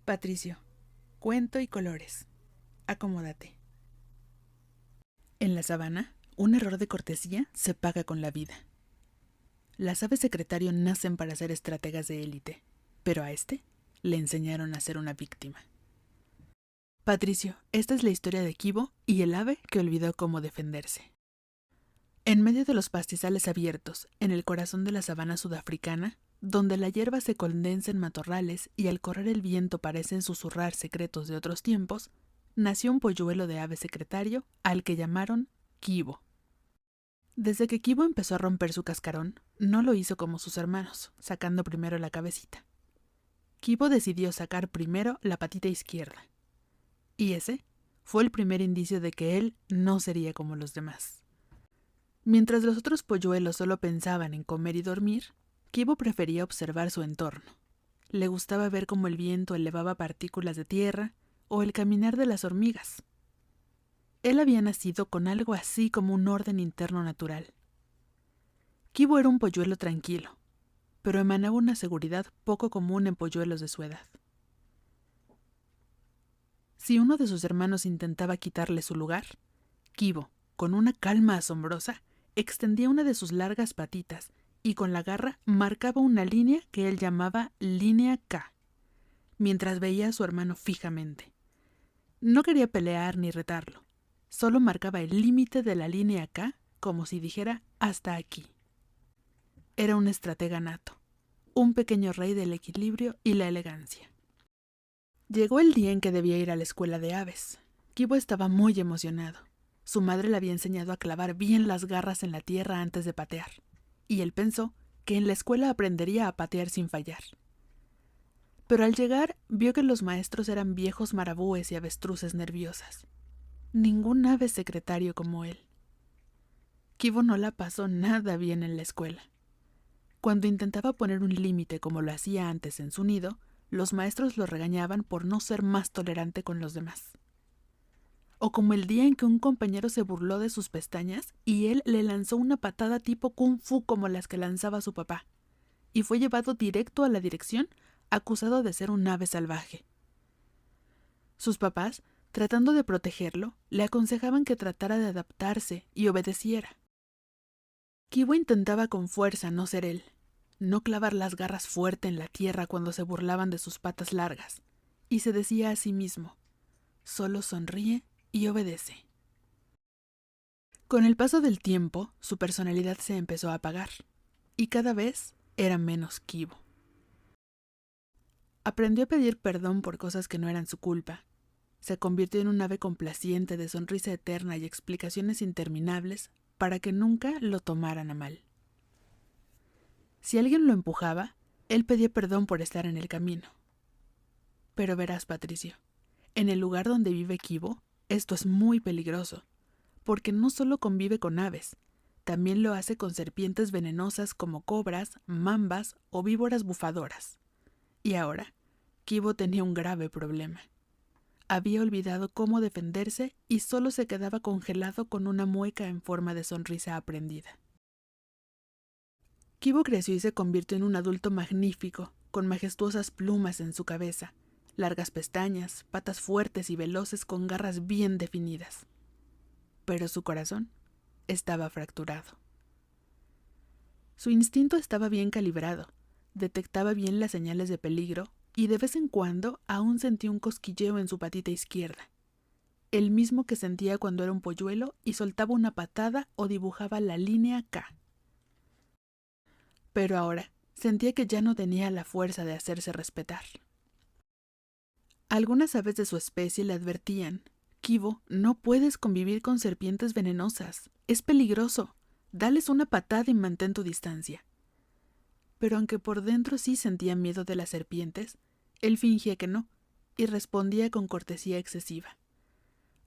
Patricio, cuento y colores. Acomódate. En la sabana, un error de cortesía se paga con la vida. Las aves secretario nacen para ser estrategas de élite, pero a este le enseñaron a ser una víctima. Patricio, esta es la historia de Kibo y el ave que olvidó cómo defenderse. En medio de los pastizales abiertos, en el corazón de la sabana sudafricana, donde la hierba se condensa en matorrales y al correr el viento parecen susurrar secretos de otros tiempos, nació un polluelo de ave secretario al que llamaron Kibo. Desde que Kibo empezó a romper su cascarón, no lo hizo como sus hermanos, sacando primero la cabecita. Kibo decidió sacar primero la patita izquierda. Y ese fue el primer indicio de que él no sería como los demás. Mientras los otros polluelos solo pensaban en comer y dormir, Kibo prefería observar su entorno. Le gustaba ver cómo el viento elevaba partículas de tierra o el caminar de las hormigas. Él había nacido con algo así como un orden interno natural. Kibo era un polluelo tranquilo, pero emanaba una seguridad poco común en polluelos de su edad. Si uno de sus hermanos intentaba quitarle su lugar, Kibo, con una calma asombrosa, extendía una de sus largas patitas y con la garra marcaba una línea que él llamaba línea K, mientras veía a su hermano fijamente. No quería pelear ni retarlo, solo marcaba el límite de la línea K como si dijera hasta aquí. Era un estratega nato, un pequeño rey del equilibrio y la elegancia. Llegó el día en que debía ir a la escuela de aves. Kibo estaba muy emocionado. Su madre le había enseñado a clavar bien las garras en la tierra antes de patear, y él pensó que en la escuela aprendería a patear sin fallar. Pero al llegar, vio que los maestros eran viejos marabúes y avestruces nerviosas. Ningún ave secretario como él. Kibo no la pasó nada bien en la escuela. Cuando intentaba poner un límite como lo hacía antes en su nido, los maestros lo regañaban por no ser más tolerante con los demás. O como el día en que un compañero se burló de sus pestañas y él le lanzó una patada tipo kung fu como las que lanzaba su papá, y fue llevado directo a la dirección acusado de ser un ave salvaje. Sus papás, tratando de protegerlo, le aconsejaban que tratara de adaptarse y obedeciera. Kibo intentaba con fuerza no ser él, no clavar las garras fuerte en la tierra cuando se burlaban de sus patas largas, y se decía a sí mismo, solo sonríe y obedece. Con el paso del tiempo, su personalidad se empezó a apagar, y cada vez era menos Kibo. Aprendió a pedir perdón por cosas que no eran su culpa. Se convirtió en un ave complaciente de sonrisa eterna y explicaciones interminables para que nunca lo tomaran a mal. Si alguien lo empujaba, él pedía perdón por estar en el camino. Pero verás, Patricio, en el lugar donde vive Kibo, esto es muy peligroso, porque no solo convive con aves, también lo hace con serpientes venenosas como cobras, mambas o víboras bufadoras. Y ahora, Kibo tenía un grave problema. Había olvidado cómo defenderse y solo se quedaba congelado con una mueca en forma de sonrisa aprendida. Kibo creció y se convirtió en un adulto magnífico, con majestuosas plumas en su cabeza, largas pestañas, patas fuertes y veloces con garras bien definidas. Pero su corazón estaba fracturado. Su instinto estaba bien calibrado, detectaba bien las señales de peligro y de vez en cuando aún sentía un cosquilleo en su patita izquierda, el mismo que sentía cuando era un polluelo y soltaba una patada o dibujaba la línea K. Pero ahora sentía que ya no tenía la fuerza de hacerse respetar. Algunas aves de su especie le advertían, Kibo, no puedes convivir con serpientes venenosas, es peligroso, dales una patada y mantén tu distancia. Pero aunque por dentro sí sentía miedo de las serpientes, él fingía que no, y respondía con cortesía excesiva.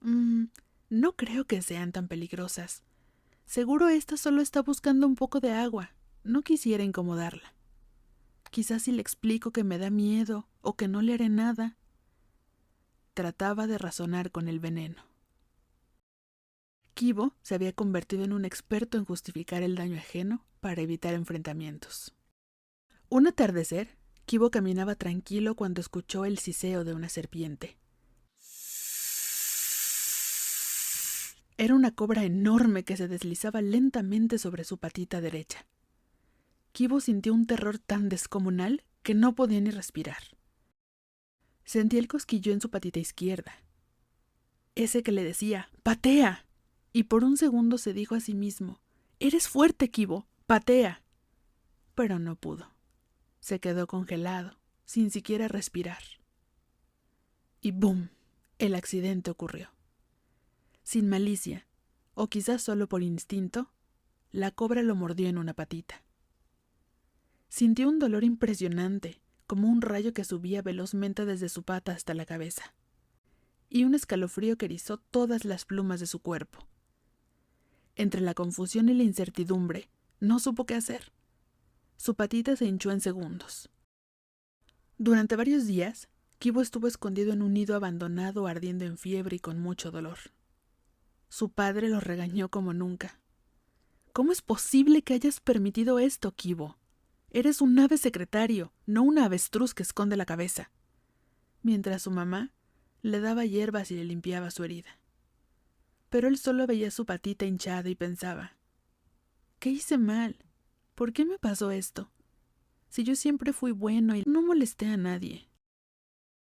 No creo que sean tan peligrosas. Seguro esta solo está buscando un poco de agua. No quisiera incomodarla. Quizás si le explico que me da miedo o que no le haré nada. Trataba de razonar con el veneno. Kibo se había convertido en un experto en justificar el daño ajeno para evitar enfrentamientos. Un atardecer, Kibo caminaba tranquilo cuando escuchó el siseo de una serpiente. Era una cobra enorme que se deslizaba lentamente sobre su patita derecha. Kibo sintió un terror tan descomunal que no podía ni respirar. Sentía el cosquillo en su patita izquierda, ese que le decía «¡Patea!», y por un segundo se dijo a sí mismo «¡Eres fuerte, Kibo! ¡Patea!». Pero no pudo. Se quedó congelado, sin siquiera respirar. Y ¡bum! El accidente ocurrió. Sin malicia, o quizás solo por instinto, la cobra lo mordió en una patita. Sintió un dolor impresionante, como un rayo que subía velozmente desde su pata hasta la cabeza, y un escalofrío que erizó todas las plumas de su cuerpo. Entre la confusión y la incertidumbre, no supo qué hacer. Su patita se hinchó en segundos. Durante varios días, Kibo estuvo escondido en un nido abandonado, ardiendo en fiebre y con mucho dolor. Su padre lo regañó como nunca. «¿Cómo es posible que hayas permitido esto, Kibo? Eres un ave secretario, no una avestruz que esconde la cabeza». Mientras su mamá le daba hierbas y le limpiaba su herida. Pero él solo veía su patita hinchada y pensaba: «¿Qué hice mal? ¿Por qué me pasó esto? Si yo siempre fui bueno y no molesté a nadie».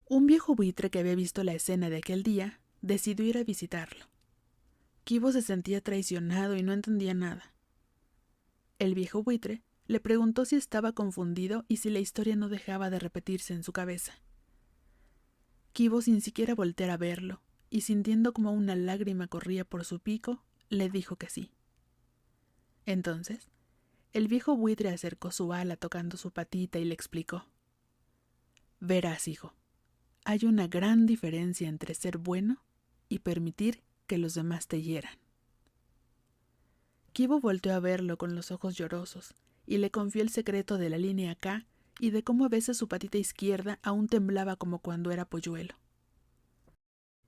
Un viejo buitre que había visto la escena de aquel día decidió ir a visitarlo. Kibo se sentía traicionado y no entendía nada. El viejo buitre le preguntó si estaba confundido y si la historia no dejaba de repetirse en su cabeza. Kibo, sin siquiera voltear a verlo, y sintiendo como una lágrima corría por su pico, le dijo que sí. Entonces, el viejo buitre acercó su ala tocando su patita y le explicó: «Verás, hijo, hay una gran diferencia entre ser bueno y permitir que los demás te hieran». Kibo volteó a verlo con los ojos llorosos y le confió el secreto de la línea K y de cómo a veces su patita izquierda aún temblaba como cuando era polluelo.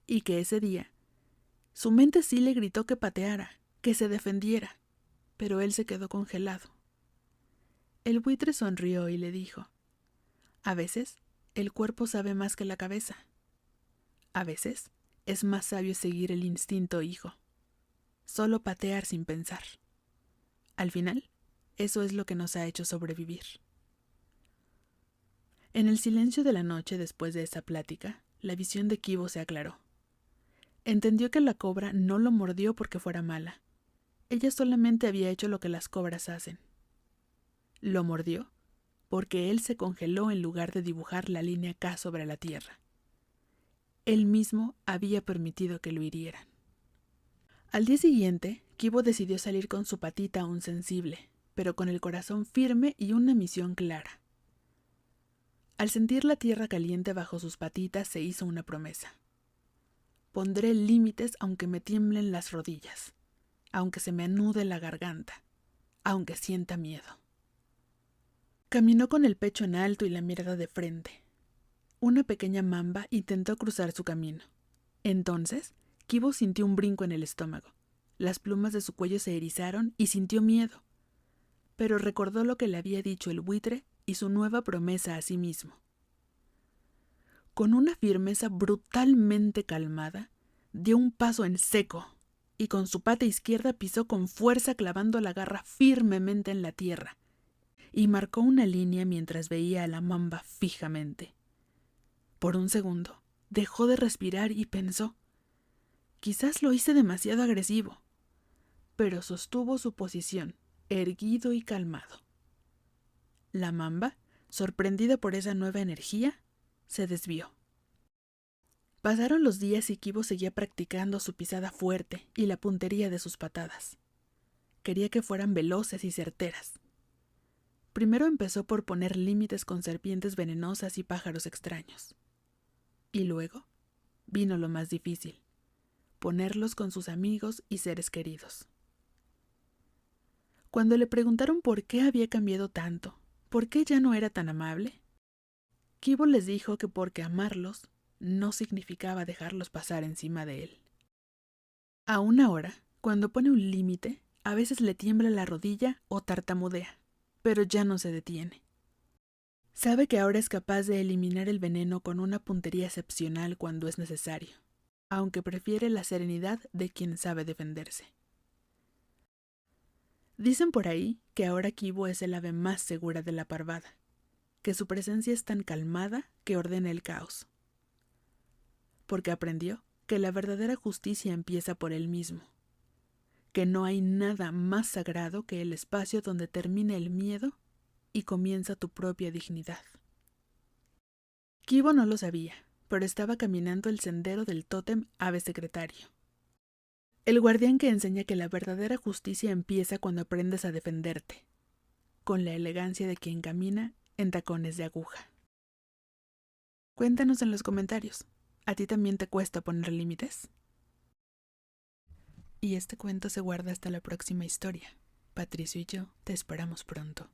Y que ese día, su mente sí le gritó que pateara, que se defendiera, pero él se quedó congelado. El buitre sonrió y le dijo: «A veces, el cuerpo sabe más que la cabeza. A veces, es más sabio seguir el instinto, hijo. Solo patear sin pensar. Al final, eso es lo que nos ha hecho sobrevivir». En el silencio de la noche después de esa plática, la visión de Kibo se aclaró. Entendió que la cobra no lo mordió porque fuera mala. Ella solamente había hecho lo que las cobras hacen. Lo mordió porque él se congeló en lugar de dibujar la línea K sobre la tierra. Él mismo había permitido que lo hirieran. Al día siguiente, Kibo decidió salir con su patita aún sensible, pero con el corazón firme y una misión clara. Al sentir la tierra caliente bajo sus patitas, se hizo una promesa: «Pondré límites aunque me tiemblen las rodillas, aunque se me anude la garganta, aunque sienta miedo». Caminó con el pecho en alto y la mirada de frente. Una pequeña mamba intentó cruzar su camino. Entonces, Kibo sintió un brinco en el estómago. Las plumas de su cuello se erizaron y sintió miedo. Pero recordó lo que le había dicho el buitre y su nueva promesa a sí mismo. Con una firmeza brutalmente calmada, dio un paso en seco y con su pata izquierda pisó con fuerza, clavando la garra firmemente en la tierra, y marcó una línea mientras veía a la mamba fijamente. Por un segundo, dejó de respirar y pensó: «Quizás lo hice demasiado agresivo», pero sostuvo su posición, erguido y calmado. La mamba, sorprendida por esa nueva energía, se desvió. Pasaron los días y Kibo seguía practicando su pisada fuerte y la puntería de sus patadas. Quería que fueran veloces y certeras. Primero empezó por poner límites con serpientes venenosas y pájaros extraños. Y luego vino lo más difícil: ponerlos con sus amigos y seres queridos. Cuando le preguntaron por qué había cambiado tanto, por qué ya no era tan amable, Kibo les dijo que porque amarlos no significaba dejarlos pasar encima de él. Aún ahora, cuando pone un límite, a veces le tiembla la rodilla o tartamudea, pero ya no se detiene. Sabe que ahora es capaz de eliminar el veneno con una puntería excepcional cuando es necesario, aunque prefiere la serenidad de quien sabe defenderse. Dicen por ahí que ahora Kibo es el ave más segura de la parvada, que su presencia es tan calmada que ordena el caos, porque aprendió que la verdadera justicia empieza por él mismo, que no hay nada más sagrado que el espacio donde termina el miedo y comienza tu propia dignidad. Kibo no lo sabía, pero estaba caminando el sendero del tótem ave secretario. El guardián que enseña que la verdadera justicia empieza cuando aprendes a defenderte, con la elegancia de quien camina en tacones de aguja. Cuéntanos en los comentarios, ¿a ti también te cuesta poner límites? Y este cuento se guarda hasta la próxima historia. Patricio y yo te esperamos pronto.